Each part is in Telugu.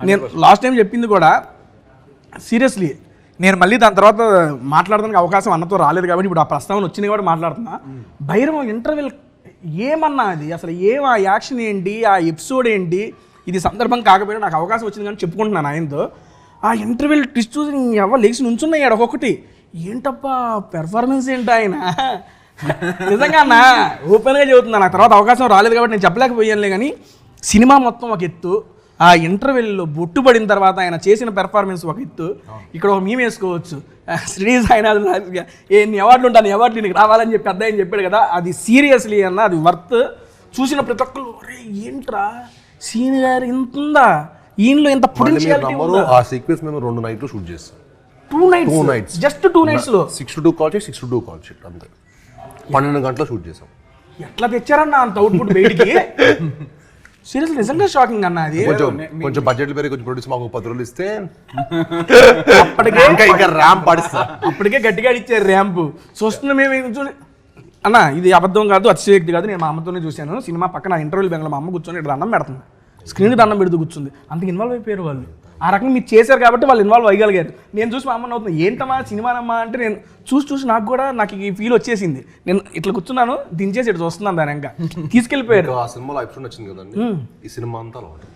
నేను లాస్ట్ టైం చెప్పింది కూడా సీరియస్లీ నేను మళ్ళీ దాని తర్వాత మాట్లాడడానికి అవకాశం అన్నతో రాలేదు కాబట్టి ఇప్పుడు ఆ ప్రస్తావన వచ్చింది కూడా మాట్లాడుతున్నా. భైరవం ఇంటర్వెల్ ఏమన్నా అది అసలు ఆ యాక్షన్ ఏంటి, ఆ ఎపిసోడ్ ఏంటి, ఇది సందర్భం కాకపోయినా నాకు అవకాశం వచ్చింది కానీ చెప్పుకుంటున్నాను ఆయనతో. ఆ ఇంటర్వెల్ ట్విస్ట్ చూసి ఎవరు లేచి నుంచున్నాయి ఒక్కొక్కటి. ఏంటప్పా పెర్ఫార్మెన్స్ ఏంటి ఆయన, నిజంగా అన్న ఓపెన్గా చెబుతున్నా. నాకు తర్వాత అవకాశం రాలేదు కాబట్టి నేను చెప్పలేకపోయానులే. కానీ సినిమా మొత్తం ఒక ఎత్తు, ఆ ఇంటర్వెల్లో బొట్టు పడిన తర్వాత ఆయన చేసిన పెర్ఫార్మెన్స్ ఒక ఎత్తు. ఇక్కడ ఒక మేము వేసుకోవచ్చు, శ్రీనివాస్ ఆయన ఎన్ని అవార్డులు ఉంటాను, అవార్డులు నీకు రావాలని చెప్పి పెద్ద ఆయన చెప్పాడు కదా, అది సీరియస్లీ అన్న అది వర్త్. చూసిన ప్రతి ఒక్కరు అరే ఏంట్రా సీన్ గారు ఇంత ఉందా, ఈయనలో ఇంత పొటెన్షియాలిటీ ఉందా. ఆ సీక్వెన్స్ మేము 2 నైట్లు షూట్ చేస్తాం. 2 nights జస్ట్ 2 nights లో 6 to 2 call sheet, 6 to 2 call sheet అంతే. 12 గంటలు షూట్ చేసాం. ఎట్లా తెచ్చారన్న అంత అవుట్పుట్ బయటికి? సీరియస్లీ నిజంగా షాకింగ్ అన్న. అది కొంచెం బడ్జెట్లు పెరిగి కొంచెం ప్రొడ్యూస్ మాకు 10 రోజులు ఇస్తే అప్పటికే ఇంకా ర్యాంప్ పడిస్తా. అప్పటికే గట్టిగా ఇచ్చారు ర్యాంపు. చూస్తున్నా మేము చూసి అన్న ఇది అబద్ధం కాదు, అతిశయోక్తి కాదు. నేను మా అమ్మతోనే చూశాను సినిమా పక్కన ఇంటర్వ్యూలు బెంగళూరు. మా అమ్మ కూర్చొని ఇక్కడ దండం పెడుతుంది, స్క్రీన్కి దండం పెడుతూ కూర్చుంది. అంతకు ఇన్వాల్వ్ అయిపోయారు వాళ్ళు. ఆ రకంగా మీరు చేశారు కాబట్టి వాళ్ళు ఇన్వాల్వ్ అయ్యగలిగారు. నేను చూసి మా అమ్మని అవుతుంది ఏంటమ్మా సినిమానమ్మా అంటే నేను చూసి నాకు ఈ ఫీల్ వచ్చేసింది. నేను ఇట్లా కూర్చున్నాను, దించేసి ఇట్లా చూస్తున్నాను, దాని ఇంకా తీసుకెళ్ళిపోయారు. ఆ సినిమాలో ఎపిసోడ్ వచ్చింది కదండి, ఈ సినిమా అంతా అలా ఉంటుంది.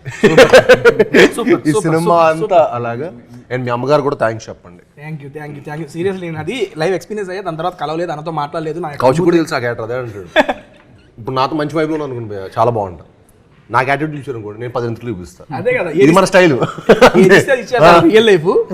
ఈ సినిమా అంతా అలాగా. అండ్ మీ అమ్మగారు కూడా థ్యాంక్స్ చెప్పండి. Thank you seriously. నేను అది లైవ్ ఎక్స్పీరియన్స్ అయ్యా, దాని తర్వాత కలవలేదు, అన్నతో మాట్లాడలేదు. కౌశిక్ కూడా తెలుసు ఆ క్యారెక్టర్ అదే అంటాడు. ఇప్పుడు నాతో మంచి వైపులో అనుకుంటే చాలా బాగుంటుంది. నాకు యాటిట్యూడ్ ఇచ్చారు కూడా నేను 10 ఇంటికి చూపిస్తాను. అదే కదా ఇది మన స్టైల్. Real life.